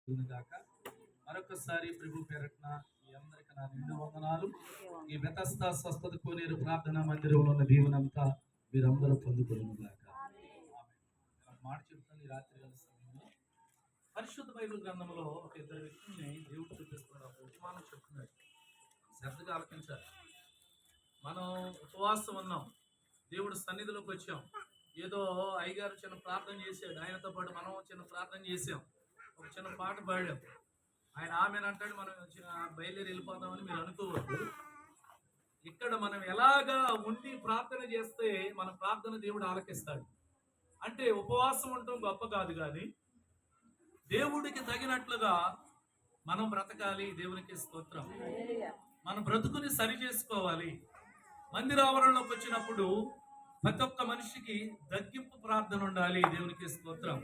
గాక. మరొకసారి ప్రభు పేరట్న మీ అందరికి నా నిండు వందనాలు. ఈ బెతస్తా స్వస్థత కోనేరు ప్రార్థనా మందిరంలో ఉన్న దీవెనంతా మీరందరూ పొందుకును గాక. మాట చెప్తాను. ఈ రాత్రి వేళ సమయంలో పరిశుద్ధ బైబిల్ గ్రంథంలో ఒక ఇద్దరు వ్యక్తుల్ని దేవుడు చూపిస్తున్నాడు. ఒక ఉపమానం చెప్తున్నాడు. శ్రద్ధగా ఆలకించాలి. మనం ఉపవాసం ఉన్నాం, దేవుడు సన్నిధిలోకి వచ్చాం. ఏదో అయ్యగారు చిన్న ప్రార్థన చేశాడు, ఆయనతో పాటు మనం చిన్న ప్రార్థన చేసాం, ఒక చిన్న పాట పాడాం. ఆయన ఆమెనంటాడు, మనం బయలుదేరి వెళ్ళిపోతామని మీరు అనుకోవద్దు. ఇక్కడ మనం ఎలాగా ఉండి ప్రార్థన చేస్తే మన ప్రార్థన దేవుడు ఆలకిస్తాడు. అంటే ఉపవాసం ఉండటం గొప్ప కాదు, కానీ దేవుడికి తగినట్లుగా మనం బ్రతకాలి. దేవునికి స్తోత్రం. మన బ్రతుకుని సరి చేసుకోవాలి. మందిరావరణలోకి వచ్చినప్పుడు ప్రతి ఒక్క మనిషికి దగ్గింపు ప్రార్థన ఉండాలి. దేవునికి స్తోత్రం.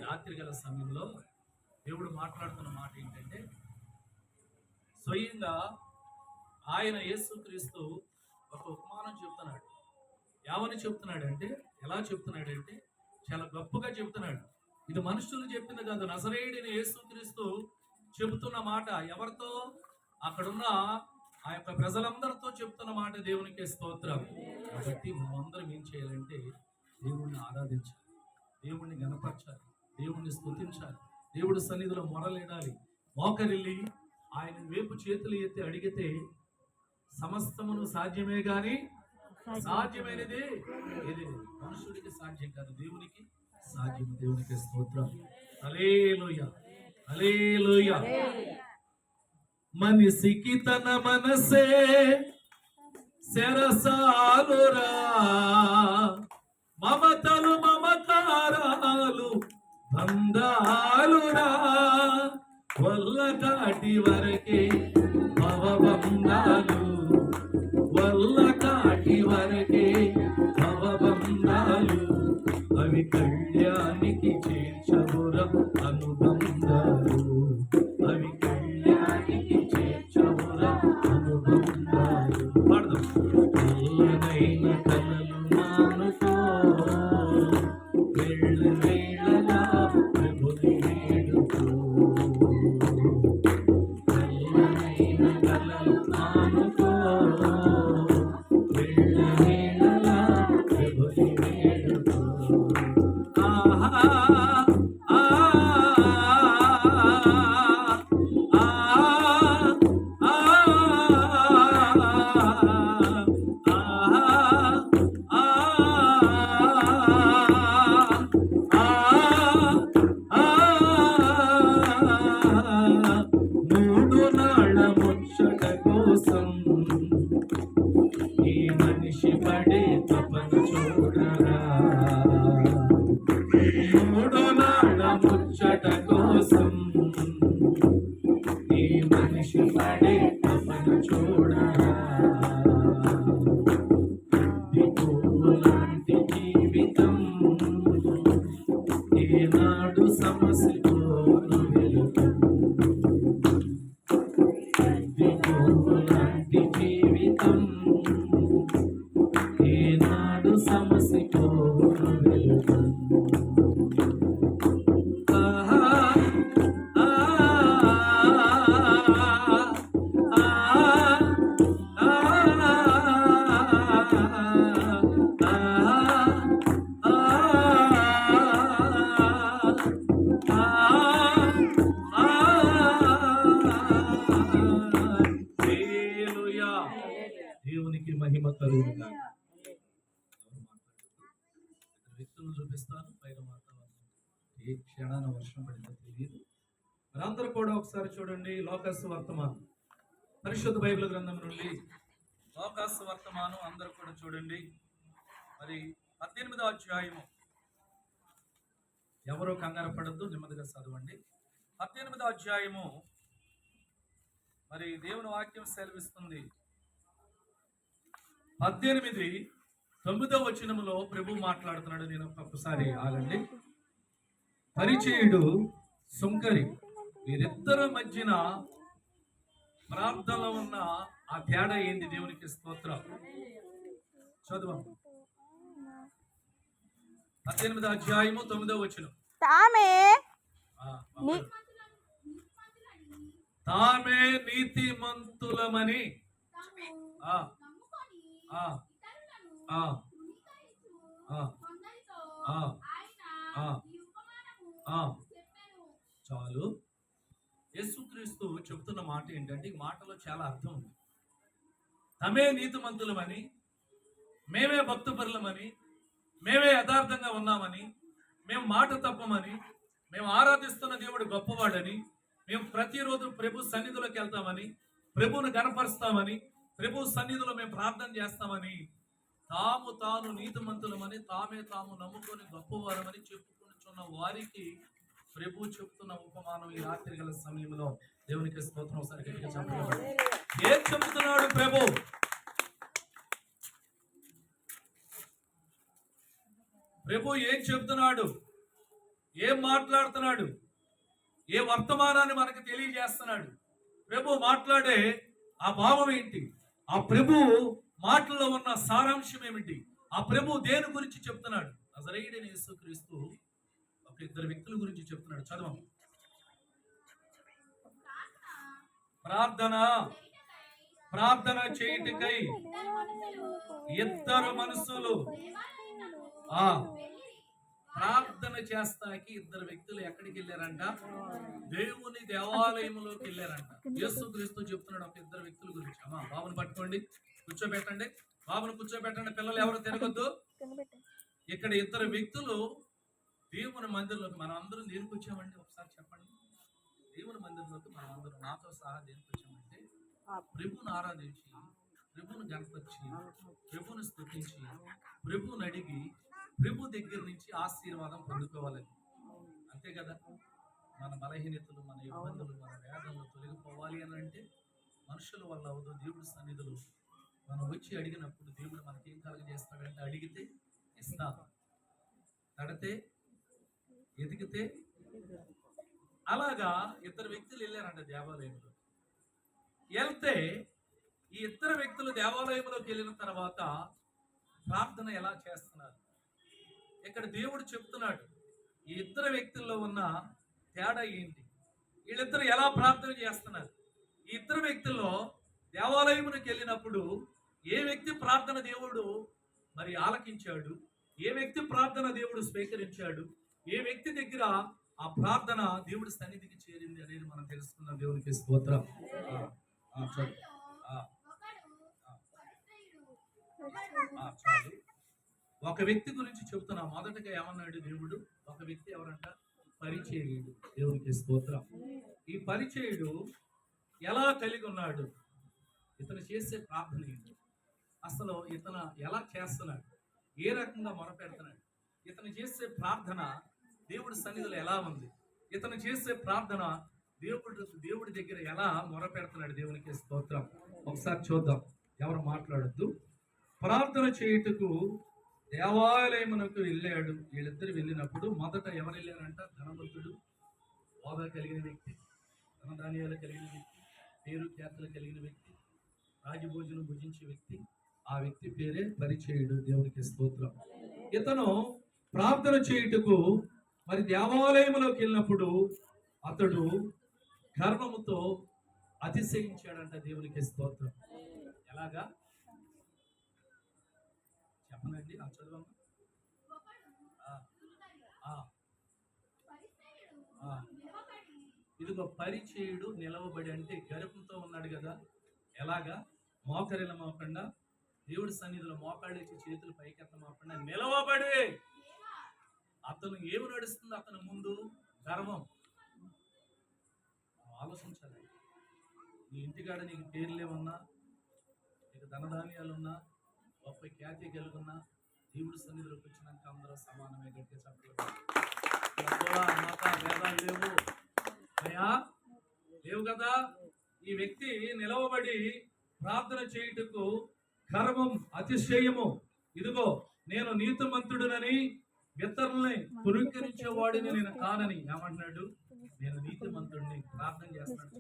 రాత్రి గల సమయంలో దేవుడు మాట్లాడుతున్న మాట ఏంటంటే, స్వయంగా ఆయన యేసుక్రీస్తు ఒక ఉపమానం చెప్తున్నాడు. ఏమని చెప్తున్నాడంటే, ఎలా చెప్తున్నాడంటే చాలా గొప్పగా చెప్తున్నాడు. ఇది మనుషులు చెప్పింది కాదు, నజరేయుడైన యేసుక్రీస్తు చెబుతున్న మాట. ఎవరితో? అక్కడున్న ఆ యొక్క ప్రజలందరితో చెప్తున్న మాట. దేవునికి స్తోత్రం. కాబట్టి మనమందరం ఏం చేయాలంటే దేవుణ్ణి ఆరాధించాలి, దేవుణ్ణి గణపరచాలి, దేవుణ్ణి స్తుతించాలి, దేవుడి సన్నిధిలో మొరలేడాలి. మోకరిల్లి ఆయన వైపు చేతులు ఎత్తి అడిగితే సమస్తమును సాధ్యమే గాని సాధ్యమైనది ఏది మనుషుడికి సాధ్యం కాదు, దేవునికి సాధ్యం. దేవునికి స్తోత్రం. హల్లెలూయా, హల్లెలూయా. మనిషికి తన మనసే శరసాలురా, మమతలు మమకారాలు బంధాలురా, వల్ల కాటి వరకే భవబంధాలు, వల్ల కాటి వరకే భవబంధాలు, అవి కళ్యాణికి చేర్చవురా అనుబంధాలు, అవి కళ్యాణికి చేర్చవురా అనుబంధాలు. పాడదాం. కళ్ళనైన కలలు మానుకో, వేళ్ళ వేళలా ప్రభుని వేడుకో. కళ్ళనైన కలలు మానుకో, వేళ్ళ వేళలా ప్రభుని వేడుకో. ఆహా దేవునికి మహిమ కలుగును. వ్యక్తులు చూపిస్తాను. పైన వాతావరణం ఏ క్షణాన వర్షం పడిందో తెలియదు. మనందరూ కూడా ఒకసారి చూడండి. లోకాసు వర్తమానం, పరిశుద్ధ బైబిల్ గ్రంథం నుండి లోకాసు వర్తమానం అందరూ కూడా చూడండి. మరి 18వ అధ్యాయము. ఎవరో కంగారు పడద్దు, నెమ్మదిగా చదవండి. 18వ అధ్యాయము. మరి దేవుని వాక్యం సెలవిస్తుంది. 18:9 వచనములో ప్రభు మాట్లాడుతున్నాడు. నేను ఒక్కసారి ఆగండి. పరిచయుడు, సుంకరి, వీరిద్దరి మధ్యన ప్రార్థనలో ఉన్న ఆ తేడా ఏంటి? దేవునికి స్తోత్రం. చదువు. 18వ అధ్యాయము 9వ వచనం. ఆమె తామే నీతిమంతులమని ఆ ఆ ఆ ఆ ఆ ఆ చాలు. యేసుక్రీస్తు చెబుతున్న మాట ఏంటంటే, ఈ మాటలో చాలా అర్థం ఉంది. తమే నీతిమంతులమని, మేమే భక్తపరులమని, మేమే యథార్థంగా ఉన్నామని, మేము మాట తప్పమని, మేము ఆరాధిస్తున్న దేవుడు గొప్పవాడని, మేము ప్రతిరోజు ప్రభు సన్నిధిలోకి వెళ్తామని, ప్రభువును గణపరుస్తామని, ప్రభు సన్నిధిలో మేము ప్రార్థన చేస్తామని, తాను నీతిమంతులమని తామే తాము నమ్ముకొని గొప్పవారమని చెప్పుకుంటున్న వారికి ప్రభు చెప్తున్న ఉపమానం ఈ రాత్రి గల సమయంలో. దేవునికి స్తోత్రం. ఒకసారి గట్టిగా చెప్పండి. ఏం చెబుతున్నాడు ప్రభు? ప్రభు ఏం చెబుతున్నాడు? ఏం మాట్లాడుతున్నాడు? ఏ వర్తమానాన్ని మనకు తెలియజేస్తున్నాడు? ప్రభు మాట్లాడే ఆ భావం ఏంటి? ఆ ప్రభు మాటల్లో ఉన్న సారాంశం ఏమిటి? ఆ ప్రభు దేని గురించి చెప్తున్నాడు? నజరేయుడైన యేసుక్రీస్తు ఒక ఇద్దరు వ్యక్తుల గురించి చెప్తున్నాడు. చదవం. ప్రార్థన చేయుటకై ఇద్దరు మనుషులు ప్రార్థన చేస్తాకి ఇద్దరు వ్యక్తులు ఎక్కడికి వెళ్ళారంట? దేవుని దేవాలయంలోకి వెళ్ళారంట. యేసుక్రీస్తు చెప్తున్నాడు ఒక ఇద్దరు వ్యక్తుల గురించి. అమ్మా బాబుని పట్టుకోండి, కూర్చోబెట్టండి. బాబును కూర్చోబెట్టండి. పిల్లలు ఎవరు తిరగొద్దు. ఇక్కడ ఇద్దరు వ్యక్తులు దేవుని మందిరంలోకి. మనం అందరం దేనికి వచ్చామండి? ఒకసారి చెప్పండి. దేవుని మందిరంలోకి మనం అందరం నాతో సహా దేనికి వచ్చామంటే, ప్రభువును ఆరాధించి, ప్రభువును గణపరిచి, ప్రభువును స్తుతించి, ప్రభువును అడిగి, ప్రభు దగ్గర నుంచి ఆశీర్వాదం పొందుకోవాలని. అంతే కదా? మన బలహీనతలు, మన ఇబ్బందులు, మన వేదనలు తొలగిపోవాలి అని అంటే మనుషుల వల్ల అవదు. దేవుడి సన్నిధులు మనం వచ్చి అడిగినప్పుడు దేవుడు మనకి ఏం కలగజేస్తాడంటే, అడిగితే ఇస్తాను, తడితే ఎదిగితే. అలాగా ఇద్దరు వ్యక్తులు వెళ్ళారంట దేవాలయంలో. వెళ్తే ఈ ఇద్దరు వ్యక్తులు దేవాలయంలోకి వెళ్ళిన తర్వాత ప్రార్థన ఎలా చేస్తున్నారు? ఇక్కడ దేవుడు చెప్తున్నాడు ఈ ఇద్దరు వ్యక్తుల్లో ఉన్న తేడా ఏంటి, వీళ్ళిద్దరు ఎలా ప్రార్థన చేస్తున్నారు. ఈ ఇద్దరు వ్యక్తుల్లో దేవాలయమునికి వెళ్ళినప్పుడు ఏ వ్యక్తి ప్రార్థన దేవుడు మరి ఆలకించాడు, ఏ వ్యక్తి ప్రార్థన దేవుడు స్వీకరించాడు, ఏ వ్యక్తి దగ్గర ఆ ప్రార్థన దేవుడి సన్నిధికి చేరింది అనేది మనం తెలుసుకున్నాం. దేవునికి స్తోత్రం. చాలు. ఒక వ్యక్తి గురించి చెబుతున్నా. మొదటగా ఏమన్నాడు దేవుడు? ఒక వ్యక్తి ఎవరంట? పరిచయుడు. దేవునికి స్తోత్రం. ఈ పరిచయుడు ఎలా కలిగి ఉన్నాడు? ఇతను చేసే ప్రార్థన ఏంటి? అసలు ఇతను ఎలా చేస్తున్నాడు? ఏ రకంగా మొరపెడుతున్నాడు? ఇతను చేసే ప్రార్థన దేవుడి సన్నిధిలో ఎలా ఉంది? ఇతను చేసే ప్రార్థన దేవుడి దగ్గర ఎలా మొరపెడుతున్నాడు? దేవునికి స్తోత్రం. ఒకసారి చూద్దాం. ఎవరు మాట్లాడద్దు. ప్రార్థన చేయుటకు దేవాలయమునకు వెళ్ళాడు. వీళ్ళిద్దరు వెళ్ళినప్పుడు మొదట ఎవరు వెళ్ళారంట? ధనవంతుడు, హోదా కలిగిన వ్యక్తి, ధనధాన్యాలు కలిగిన వ్యక్తి, పేరు ఖ్యాతులు కలిగిన వ్యక్తి, రాజభోజనం భుజించే వ్యక్తి. ఆ వ్యక్తి పేరే పరిచయుడు. దేవునికి స్తోత్రం. ఇతను ప్రార్థన చేయుటకు మరి దేవాలయంలోకి వెళ్ళినప్పుడు అతడు గర్వముతో అతిశయించాడంట. దేవునికి స్తోత్రం. ఎలాగా చెప్పనండి? చదవమ్మా. ఇదిగో పరిచయుడు నిలవబడి అంటే గర్వంతో ఉన్నాడు కదా. ఎలాగా? మోకరిల మోకుండా, దేవుడి సన్నిధిలో మోకాళ్ళేసి చేతులు పైకెత్త మోకుండా నిలవబడి. అతను ఏమి నడుస్తుంది? అతను ముందు గర్వం. ఆలోచించాలి. నీ ఇంటికాడ నీకు పేర్లేమన్నా, నీకు ధనధాన్యాలున్నా, గొప్ప ఖ్యాతి కలుగున్నా, దేవుడి సన్నిధిలోకి వచ్చినాక అందరూ సమానమే. గట్టిగా చెప్పలేదు. మత భేదాలు లేవు అయ్యా, లేవు కదా. ఈ వ్యక్తి నిలవబడి ప్రార్థన చేయుటకు గర్వం, అతిశయము. ఇదిగో నేను నీతిమంతుడునని ఇతరుల్ని తురుకరించేవాడిని నేను కానని. ఏమంటున్నాడు? నేను నీతిమంతుడిని. ప్రార్థన చేస్తున్నాడు.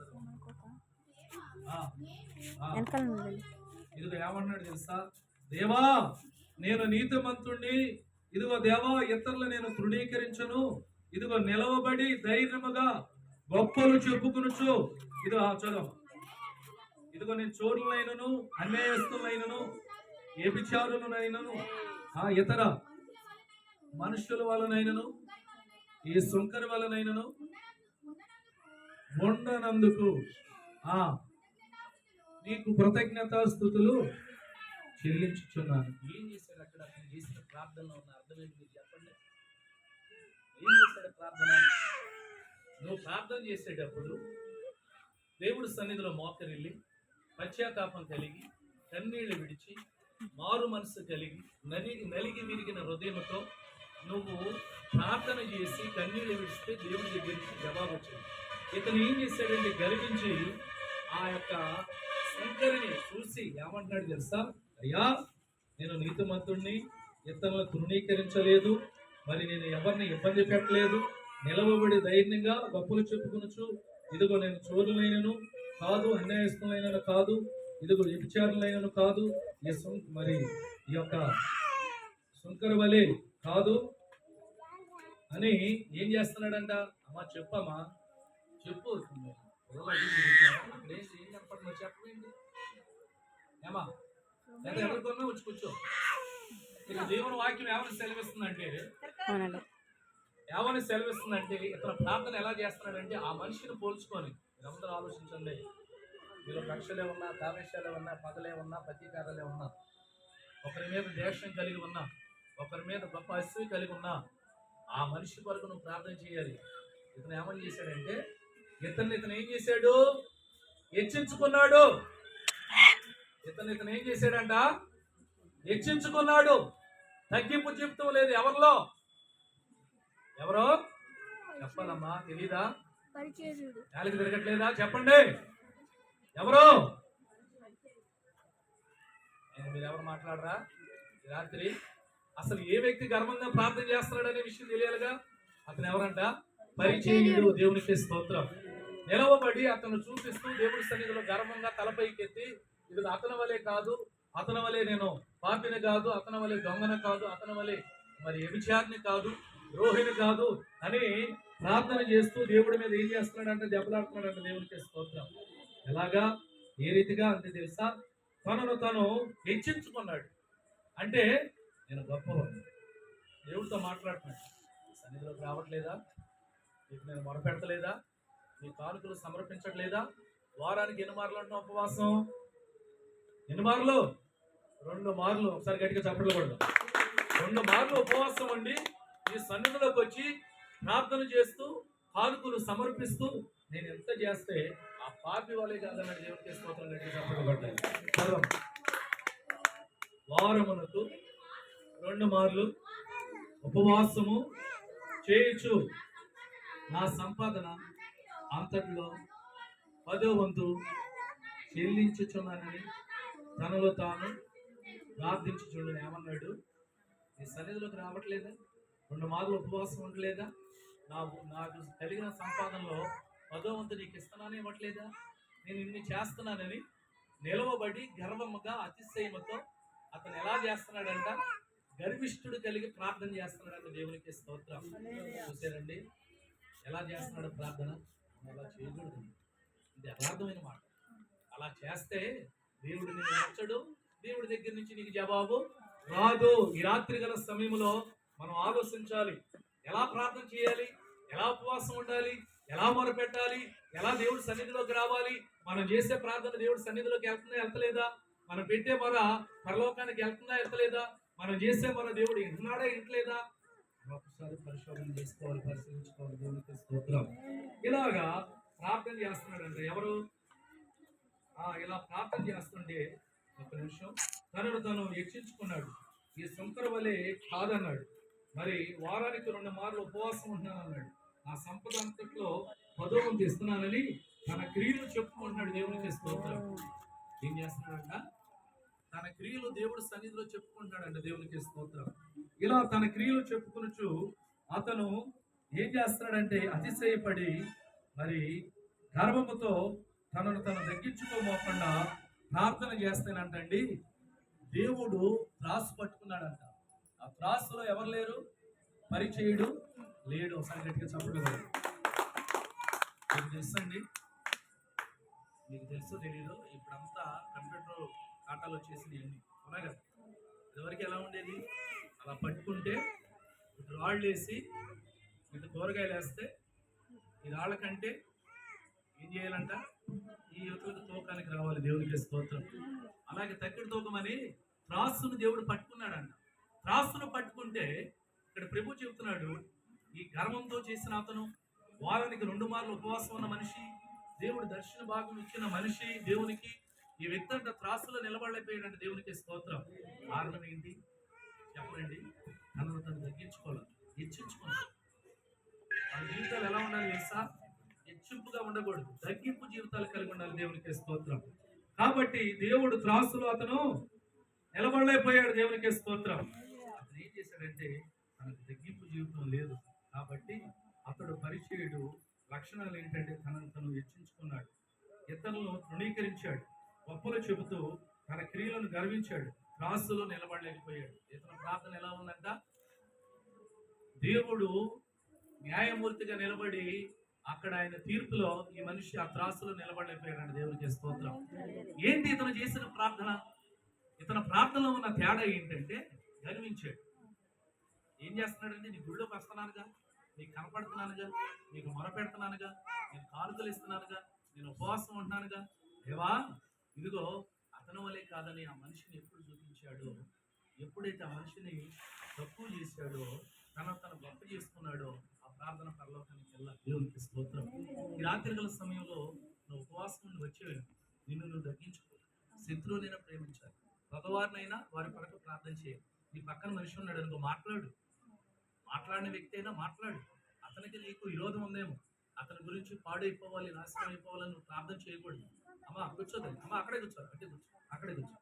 ఇదిగో ఏమన్నాడు తెలుసా? దేవా నేను నీతిమంతుడిని. ఇదిగో దేవా ఇతరులు నేను తృణీకరించను. ఇదిగో నిలవబడి ధైర్యముగా గొప్పలు చెప్పుకొనుచు ఇదో చదువు. ఇదిగో నేను చోరులైనను, అన్యాయస్తులైనను, వ్యభిచారులనైనను, ఇతర మనుషుల వలనైనను, ఈ సుంకరి వలనైనను ఉండనందుకు నీకు కృతజ్ఞతాస్తుతులు చెల్లించుచున్నాను. ఏం చేశాడు అక్కడ? అతను చేసిన ప్రార్థనలో ఉన్న అర్థం ఏంటి మీరు చెప్పండి? ఏం చేశాడు ప్రార్థన? నువ్వు ప్రార్థన చేసేటప్పుడు దేవుడి సన్నిధిలో మోకరిల్లి పశ్చాత్తాపం కలిగి కన్నీళ్లు విడిచి మారు మనసు కలిగి నలిగి విరిగిన హృదయంతో నువ్వు ప్రార్థన చేసి కన్నీళ్లు విడిస్తే దేవుడి దగ్గరికి జవాబు వచ్చింది. ఇతను ఏం చేశాడంటే గర్వించి ఆ యొక్క శంకరిని చూసి ఏమంటున్నాడు తెలుసా? అయ్యా, నేను నీతిమంతుణ్ణి, ఇతరులను తృణీకరించలేదు, మరి నేను ఎవరిని ఇబ్బంది పెట్టలేదు, నిలవబడి ధైర్యంగా గొప్పలు చెప్పుకొనొచ్చు. ఇదిగో నేను చోరులైనను కాదు, అన్యాయస్తులైనను కాదు, ఇదిగో వ్యభిచారులైనను కాదు, మరి ఈ యొక్క సుంకర వలె కాదు అని ఏం చేస్తున్నాడంట? అమ్మా చెప్పమ్మా, చెప్పు. ఏం చెప్పండి, చెప్పండి ఏమా, లేదా ఎవరికొన్నా వచ్చి కూర్చో. ఇక దేవుని వాక్యం ఏమని సెలవిస్తుందంటే ఇతను ప్రార్థన ఎలా చేస్తున్నాడంటే ఆ మనిషిని పోల్చుకొని, మీరందరూ ఆలోచించండి. మీరు కక్షలే ఉన్నా, కావేశాలే ఉన్నా, పగలే ఉన్నా, ప్రతీకారాలే ఉన్నా, ఒకరి మీద ద్వేషం కలిగి ఉన్నా, ఒకరి మీద గొప్ప అసూయ కలిగి ఉన్నా, ఆ మనిషి కొరకు నువ్వు ప్రార్థన చేయాలి. ఇతను ఏమని చేశాడంటే ఇతను ఏం చేశాడు? హెచ్చించుకున్నాడు. ఇతను ఏం చేశాడంట? హెచ్చించుకున్నాడు. తగ్గింపు జీవితం లేదు ఎవరిలో. ఎవరో చెప్పాలమ్మా, తెలీదా? నాలుగు తిరగట్లేదా? చెప్పండి ఎవరు? మీరు ఎవరు మాట్లాడరా రాత్రి? అసలు ఏ వ్యక్తి గర్వంగా ప్రార్థన చేస్తున్నాడు అనే విషయం తెలియాలిగా. అతను ఎవరంట? పరిచయుడు. దేవునికి స్తోత్రం. నిలవబడి అతను చూపిస్తూ దేవుడి సన్నిధిలో గర్వంగా తలపైకెత్తి, ఇది అతని వలే కాదు, అతని వలే నేను పాపిని కాదు, అతని వలే దొంగన కాదు, అతని వలే మరి వ్యభిచారిని కాదు, ద్రోహిని కాదు అని ప్రార్థన చేస్తూ దేవుడి మీద ఏం చేస్తున్నాడంటే దెబ్బలాడుతున్నాడంట. దేవునికి స్తోత్రం. ఎలాగా? ఏ రీతిగా అంటే తెలుసా? తనను తను హెచ్చించుకున్నాడు. అంటే నేను గొప్పవాడిని. దేవుడితో మాట్లాడుతున్నాడు. సన్నిధిలోకి రావట్లేదా? నీకు నేను మొరపెడతలేదా? నీ కానుకలు సమర్పించట్లేదా? వారానికి ఎన్ని మార్లు అంటున్నా ఉపవాసం? ఎన్ని మార్లు? 2 మార్లు. ఒకసారి గట్టిగా చప్పట్లు కొడదాం. 2 మార్లు ఉపవాసం ఉండి ఈ సన్నిధిలోకి వచ్చి ప్రార్థన చేస్తూ కానుకలు సమర్పిస్తూ నేను ఎంత చేస్తే ఆ పాపి వాళ్ళే కాదన్నాడు. దేవుడికి స్తోత్రం. గట్టిగా చప్పట్లు కొట్టాలి. వారమునకు 2 మార్లు ఉపవాసము చేయొచ్చు, నా సంపాదన అంతటిలో 10వ వంతు చెల్లించుచున్నానని తనలో తాను ప్రార్థించుచుండని ఏమన్నాడు? నీ సన్నిధిలోకి రావట్లేదా? 2 మార్లు ఉపవాసం ఉండలేదా? నాకు కలిగిన సంపాదనలో 10వ వంతు నీకు ఇస్తున్నానే ఇవ్వట్లేదా? నేను ఇన్ని చేస్తున్నానని నిలవబడి గర్వముగా అతిశయముతో అతను ఎలా చేస్తున్నాడంట? గర్విష్ఠుడు కలిగి ప్రార్థన చేస్తున్నాడంట. దేవునికి స్తోత్రం. చూసారండి ఎలా చేస్తున్నాడు ప్రార్థన? అలా చేయకూడదు. ఇది యథార్థమైన మాట. అలా చేస్తే దేవుడు నిన్ను నచ్చడు, దేవుడి దగ్గర నుంచి నీకు జవాబు రాదు. ఈ రాత్రి గల సమయంలో మనం ఆలోచించాలి. ఎలా ప్రార్థన చేయాలి, ఎలా ఉపవాసం ఉండాలి, ఎలా మొరపెట్టాలి, ఎలా దేవుడి సన్నిధిలోకి రావాలి. మనం చేసే ప్రార్థన దేవుడి సన్నిధిలోకి వెళ్తుందా వెళ్తలేదా? మనం పెట్టే మొర పరలోకానికి వెళ్తుందా వెళ్తలేదా? మనం చేసే మొర దేవుడు వింటున్నాడా వింటలేదా? ఒకసారి పరిశోధన చేసుకోవాలి, పరిశీలించుకోవాలి. దేవునికి స్తోత్రం. ఇలాగా ప్రార్థన చేస్తున్నాడంట. ఎవరు? ఇలా ప్రార్థన చేస్తుంటే ఒక నిమిషం తనను తను హెచ్చించుకున్నాడు. ఈ శంకర వలె కాదన్నాడు. మరి వారానికి 2 మార్లు ఉపవాసం ఉంటున్నాను అన్నాడు. ఆ సంపద అంతట్లో 10వ వంతు ఇస్తున్నానని తన క్రియలు చెప్పుకుంటున్నాడు. దేవునికి స్తోత్రం. ఏం చేస్తున్నాడంట? తన క్రియలు దేవుడి సన్నిధిలో చెప్పుకుంటాడంట. దేవునికి స్తోత్రం. ఇలా తన క్రియలు చెప్పుకొనుచు అతను ఏం చేస్తున్నాడంటే అతిశయపడి మరి గర్వముతో తనను తను తగ్గించుకోమోకుండా ప్రార్థన చేస్తానంటండి. దేవుడు త్రాసు పట్టుకున్నాడంట. ఆ త్రాసులో ఎవరు లేరు? పరిచయుడు లేడు. ఒకసారి గట్టిగా చప్పట్లు తెలుసండి. మీకు తెలుసో తెలీదు, ఇప్పుడంతా కంప్యూటర్ ఆటాలు వచ్చేసినాయి అన్ని, అవునా కదా? ఇదివరకు ఎలా ఉండేది? అలా పట్టుకుంటే ఇటు రాళ్ళు వేసి ఇటు కూరగాయలు వేస్తే ఈ రాళ్ళ కంటే ఏం చేయాలంట, ఈ యువతలకు తూకానికి రావాలి. దేవునికి స్తోత్రం. అలాగే తక్కిడి తూకమని త్రాసును దేవుడు పట్టుకున్నాడంట. త్రాసును పట్టుకుంటే ఇక్కడ ప్రభు చెబుతున్నాడు, ఈ గర్వంతో చేసిన అతను, వారానికి 2 మార్లు ఉపవాసం ఉన్న మనిషి, దేవుడు దర్శన భాగం ఇచ్చిన మనిషి, దేవునికి ఈ వ్యక్తి అంట త్రాసులో నిలబడలేకపోయాడంటే దేవునికి స్తోత్రం. కారణం ఏంటి చెప్పండి? తనను తను తగ్గించుకోవాలి, హెచ్చించుకోవాలి. మన జీవితాలు ఎలా ఉండాలి తెలుసా? హెచ్చింపుగా ఉండకూడదు, తగ్గింపు జీవితాలు కలిగి ఉండాలి. దేవునికి స్తోత్రం. కాబట్టి దేవుడు త్రాసులో అతను నిలబడలేకపోయాడు. దేవునికి స్తోత్రం. అతను ఏం చేశాడంటే తనకు తగ్గింపు జీవితం లేదు కాబట్టి అతడు పరిచయుడు లక్షణాలు ఏంటంటే తనను తను హెచ్చించుకున్నాడు, ఇతరులను తృణీకరించాడు, గొప్పలు చెబుతూ తన క్రియలను గర్వించాడు, త్రాసులో నిలబడలేకపోయాడు. ఇతని ప్రార్థన ఎలా ఉందంట? దేవుడు న్యాయమూర్తిగా నిలబడి అక్కడ ఆయన తీర్పులో ఈ మనిషి ఆ త్రాసులో నిలబడలేకపోయాడు. దేవునికి స్తోత్రం. ఏంటి ఇతను చేసిన ప్రార్థన? ఇతని ప్రార్థనలో ఉన్న తేడా ఏంటంటే గర్వించాడు. ఏం చేస్తున్నాడంటే, నీ గుళ్ళోకి వస్తున్నానుగా, నీకు కనపడుతున్నానుగా, నీకు మొరపెడుతున్నానుగా, నేను కానుకలు ఇస్తున్నానుగా, నేను ఉపవాసం ఉంటున్నానుగా, దేవా ఇదిగో అతని వలే కాదని ఆ మనిషిని ఎప్పుడు చూపించాడో, ఎప్పుడైతే ఆ మనిషిని తక్కువ చేశాడో, తను గొప్ప చేసుకున్నాడో ఆ ప్రార్థన పరలోకానికి వెళ్ళాలి. దేవునికి స్తోత్రం. ఈ రాత్రికాల సమయంలో నువ్వు ఉపవాసం నుండి వచ్చేవి నిన్ను నువ్వు తగ్గించుకో, శత్రువునైనా ప్రేమించాలి, భగవారినైనా వారి కొరకు ప్రార్థన చేయాలి. నీ పక్కన మనిషి ఉన్నాడు అనుకో, మాట్లాడిన వ్యక్తి అయినా మాట్లాడు. అతనికి నీకు విరోధం ఉందేమో, అతని గురించి పాడైపోవాలి, నాశనం అయిపోవాలని నువ్వు ప్రార్థన చేయకూడదు. అమ్మ కూర్చోదండి, అమ్మ అక్కడే కూర్చో, అక్కడే కూర్చో.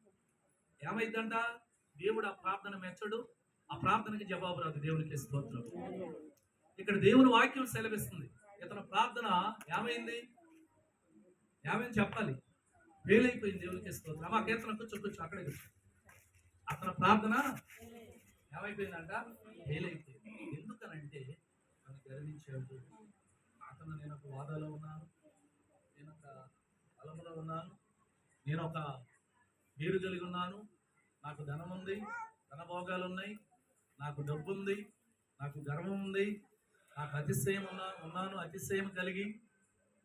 ఏమైందంట? దేవుడు ఆ ప్రార్థన మెచ్చడు, ఆ ప్రార్థనకి జవాబు రాదు. దేవునికి స్తోత్రం. ఇక్కడ దేవుని వాక్యం సెలవిస్తుంది, ఇతని ప్రార్థన ఏమైంది చెప్పాలి, ఫెయిల్ అయిపోయింది. దేవునికి స్తోత్రం. అమ్మ కీర్తన కూర్చో, అక్కడే కూర్చో. అతని ప్రార్థన ఏమైపోయిందంట? ఫెయిల్ అయిపోయింది. ఎందుకనంటే తను గర్వించాడు. అతను నేను ఒక వాదాలో ఉన్నాను, నేను ఒక బలములో ఉన్నాను, నేను ఒక పేరు కలిగి ఉన్నాను, నాకు ధనం ఉంది, ధనభోగాలు ఉన్నాయి, నాకు డబ్బు ఉంది, నాకు గర్వం ఉంది, నాకు అతిశయం ఉన్నాను, అతిశయం కలిగి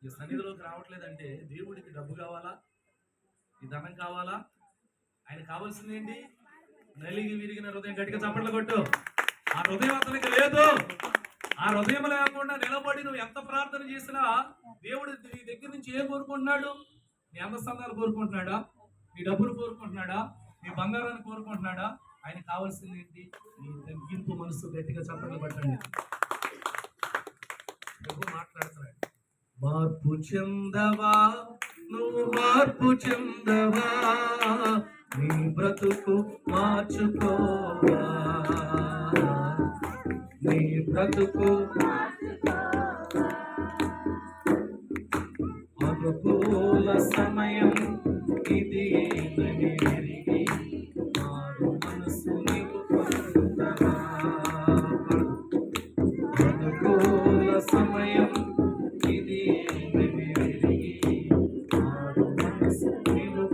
ఈ సన్నిధిలోకి రావట్లేదంటే దేవుడికి డబ్బు కావాలా, ఈ ధనం కావాలా? ఆయన కావాల్సింది ఏంటి? నలిగి విరిగిన హృదయం. గట్టిగా చప్పట్లు కొట్టు. ఆ హృదయం అతనికి లేదు. ఆ హృదయం లేకుండా నిలబడి నువ్వు ఎంత ప్రార్థన చేసినా దేవుడు నీ దగ్గర నుంచి ఏం కోరుకుంటున్నాడు? నీ అందస్థానాలు కోరుకుంటున్నాడా? నీ డబ్బులు కోరుకుంటున్నాడా? నీ బంగారాన్ని కోరుకుంటున్నాడా? ఆయన కావాల్సింది ఏంటి? నీ తగ్గింపు మనసు. గట్టిగా చప్పట్లు పట్టండి. ప్రభు మాట్లాడుతున్నాడు. మార్పు చెందవా, నువ్వు మార్పు చెందవా, నీ బ్రతుకు మార్చుకోవా, నీ బ్రతుకు అనుకూల సమయం ఇది.